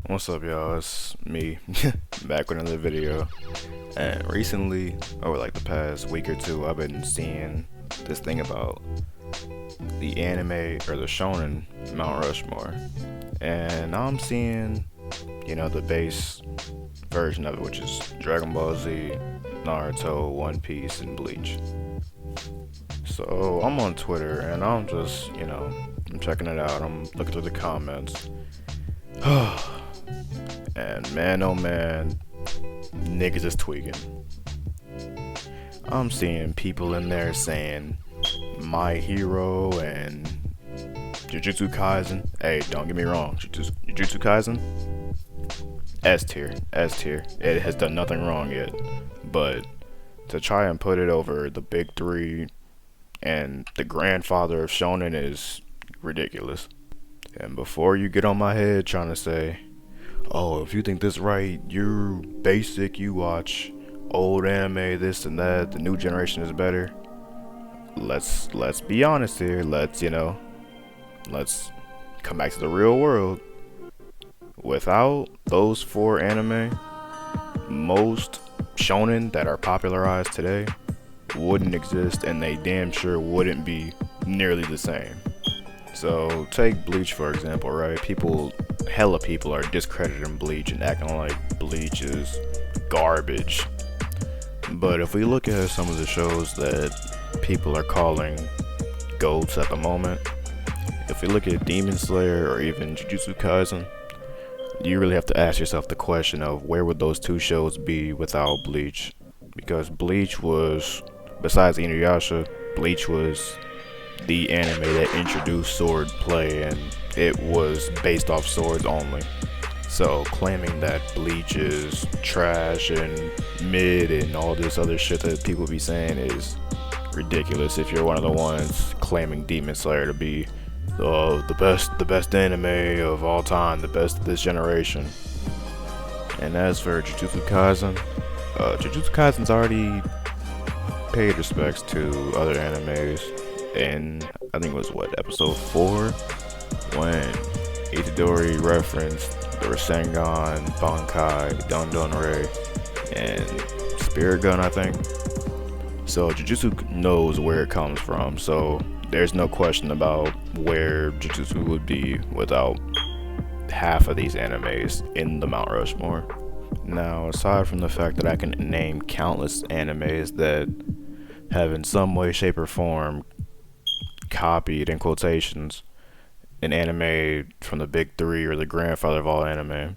What's up, y'all? It's me back with another video. And recently, over like the past week or two, I've been seeing this thing about the anime or the Shonen Mount Rushmore. And now I'm seeing, the base version of it, which is Dragon Ball Z, Naruto, One Piece, and Bleach. So I'm on Twitter and I'm just, I'm checking it out. I'm looking through the comments. And man, oh man, niggas is tweaking. I'm seeing people in there saying My Hero and Jujutsu Kaisen. Hey, don't get me wrong, Jujutsu Kaisen, S tier, S tier. It has done nothing wrong yet, but to try and put it over the big three and the grandfather of Shonen is ridiculous. And before you get on my head trying to say, oh, if you think this right, you're basic, you watch old anime, this and that, the new generation is better. Let's be honest here. Let's come back to the real world. Without those four anime, most shonen that are popularized today wouldn't exist, and they damn sure wouldn't be nearly the same. So take Bleach for example, right? Hella people are discrediting Bleach and acting like Bleach is garbage. But if we look at some of the shows that people are calling GOATs at the moment, if we look at Demon Slayer or even Jujutsu Kaisen, you really have to ask yourself the question of where would those two shows be without Bleach? Because Bleach was, besides Inuyasha, Bleach was the anime that introduced sword play, and it was based off swords only. So claiming that Bleach is trash and mid and all this other shit that people be saying is ridiculous if you're one of the ones claiming Demon Slayer to be the best anime of all time, the best of this generation. And as for Jujutsu Kaisen's already paid respects to other animes. And I think it was episode 4 when Itadori referenced the Rasengan, Bankai, Dondonrei, and Spirit Gun, I think. So Jujutsu knows where it comes from, so there's no question about where Jujutsu would be without half of these animes in the Mount Rushmore. Now, aside from the fact that I can name countless animes that have in some way, shape, or form copied, in quotations, an anime from the big three or the grandfather of all anime,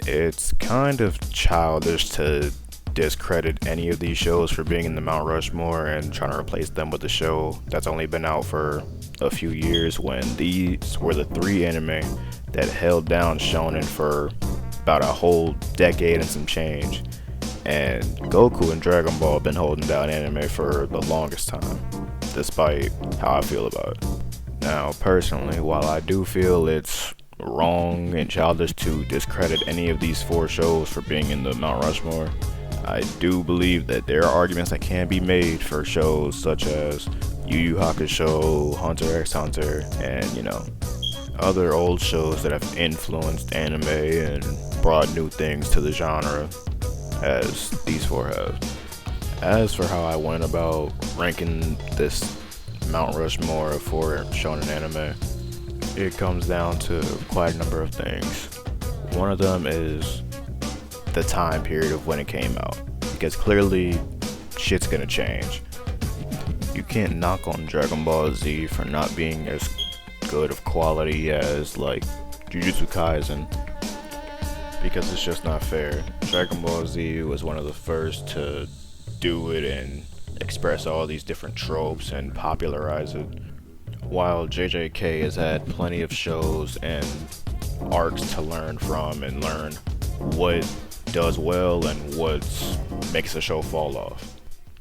it's kind of childish to discredit any of these shows for being in the Mount Rushmore and trying to replace them with a show that's only been out for a few years, when these were the three anime that held down Shonen for about a whole decade and some change. And Goku and Dragon Ball have been holding down anime for the longest time, despite how I feel about it. Now, personally, while I do feel it's wrong and childish to discredit any of these four shows for being in the Mount Rushmore, I do believe that there are arguments that can be made for shows such as Yu Yu Hakusho, Hunter x Hunter, and, other old shows that have influenced anime and brought new things to the genre, as these four have. As for how I went about ranking this Mount Rushmore for shonen anime, it comes down to quite a number of things. One of them is the time period of when it came out, because clearly shit's gonna change. You can't knock on Dragon Ball Z for not being as good of quality as Jujutsu Kaisen, because it's just not fair. Dragon Ball Z was one of the first to do it and express all these different tropes and popularize it, while JJK has had plenty of shows and arcs to learn from and learn what does well and what makes a show fall off.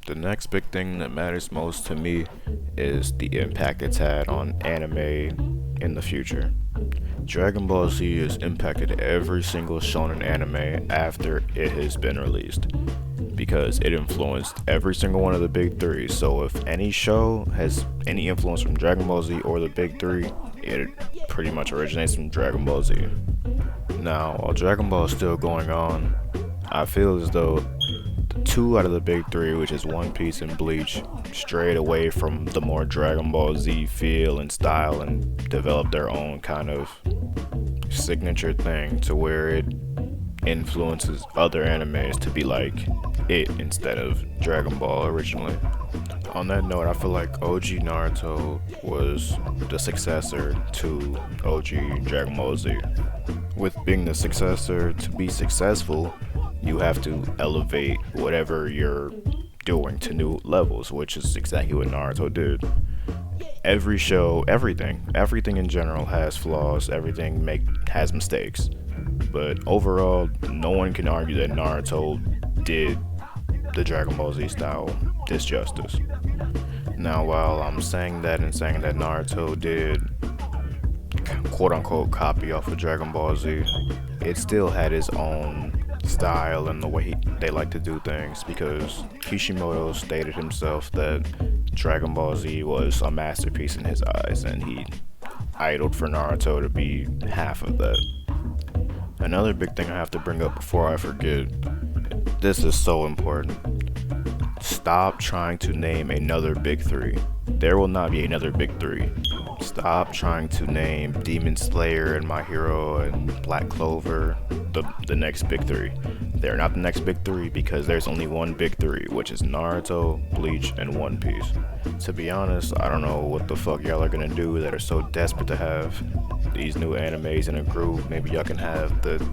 The next big thing that matters most to me is the impact it's had on anime in the future. Dragon Ball Z has impacted every single shonen anime after it has been released, because it influenced every single one of the big three. So if any show has any influence from Dragon Ball Z or the big three, it pretty much originates from Dragon Ball Z. Now, while Dragon Ball is still going on, I feel as though the two out of the big three, which is One Piece and Bleach, strayed away from the more Dragon Ball Z feel and style and developed their own kind of signature thing to where it influences other animes to be like it instead of Dragon Ball originally. On that note, I feel like OG Naruto was the successor to OG Dragon Ball Z. With being the successor, to be successful, you have to elevate whatever you're doing to new levels, which is exactly what Naruto did. Every show, everything in general has flaws, everything has mistakes. But overall, no one can argue that Naruto did the Dragon Ball Z style disjustice. Now, while I'm saying that and saying that Naruto did quote-unquote copy off of Dragon Ball Z, it still had its own style and the way they like to do things, because Kishimoto stated himself that Dragon Ball Z was a masterpiece in his eyes, and he idled for Naruto to be half of that. Another big thing I have to bring up before I forget, this is so important. Stop trying to name another big three. There will not be another big three. Stop trying to name Demon Slayer and My Hero and Black Clover the next big three. They're not the next big three because there's only one big three, which is Naruto, Bleach, and One Piece. To be honest, I don't know what the fuck y'all are gonna do that are so desperate to have these new animes in a group. Maybe y'all can have the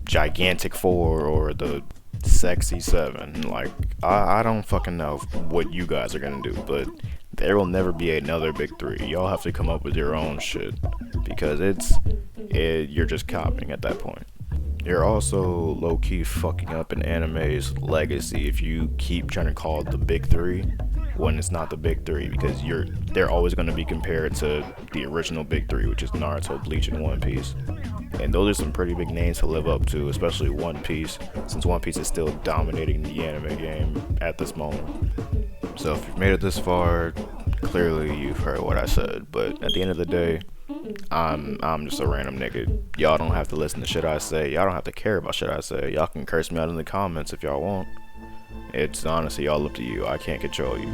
Gigantic Four or the Sexy Seven. Like, I don't fucking know what you guys are gonna do, but there will never be another big three. Y'all have to come up with your own shit, because you're just copying at that point. You're also low-key fucking up an anime's legacy if you keep trying to call it the big three when it's not the big three, because they're always going to be compared to the original big three, which is Naruto, Bleach, and One Piece. And those are some pretty big names to live up to, especially One Piece, since One Piece is still dominating the anime game at this moment. So if you've made it this far, clearly you've heard what I said, but at the end of the day, I'm just a random nigga. Y'all don't have to listen to shit I say. Y'all don't have to care about shit I say. Y'all can curse me out in the comments if y'all want. It's honestly all up to you. I can't control you.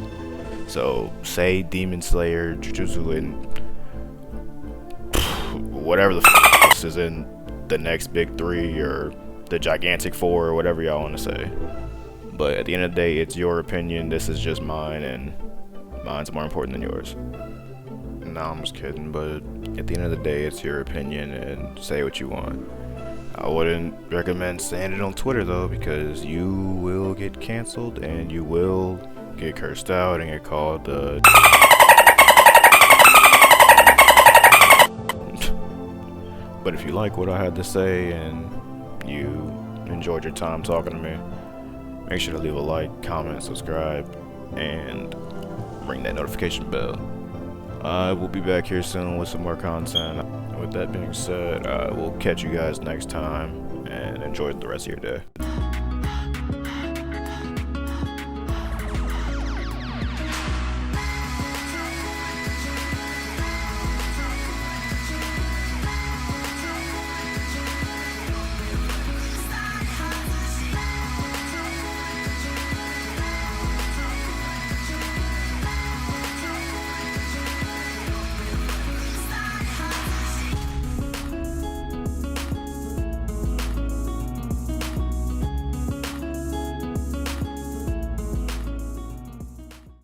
So say Demon Slayer, Jujutsu, and whatever the f is in the next big three or the Gigantic Four or whatever y'all want to say. But at the end of the day, it's your opinion. This is just mine, and mine's more important than yours. No, I'm just kidding, but at the end of the day, it's your opinion, and say what you want. I wouldn't recommend saying it on Twitter, though, because you will get canceled, and you will get cursed out and get called But if you like what I had to say, and you enjoyed your time talking to me, make sure to leave a like, comment, subscribe, and ring that notification bell. I will be back here soon with some more content. With that being said, we'll catch you guys next time, and enjoy the rest of your day.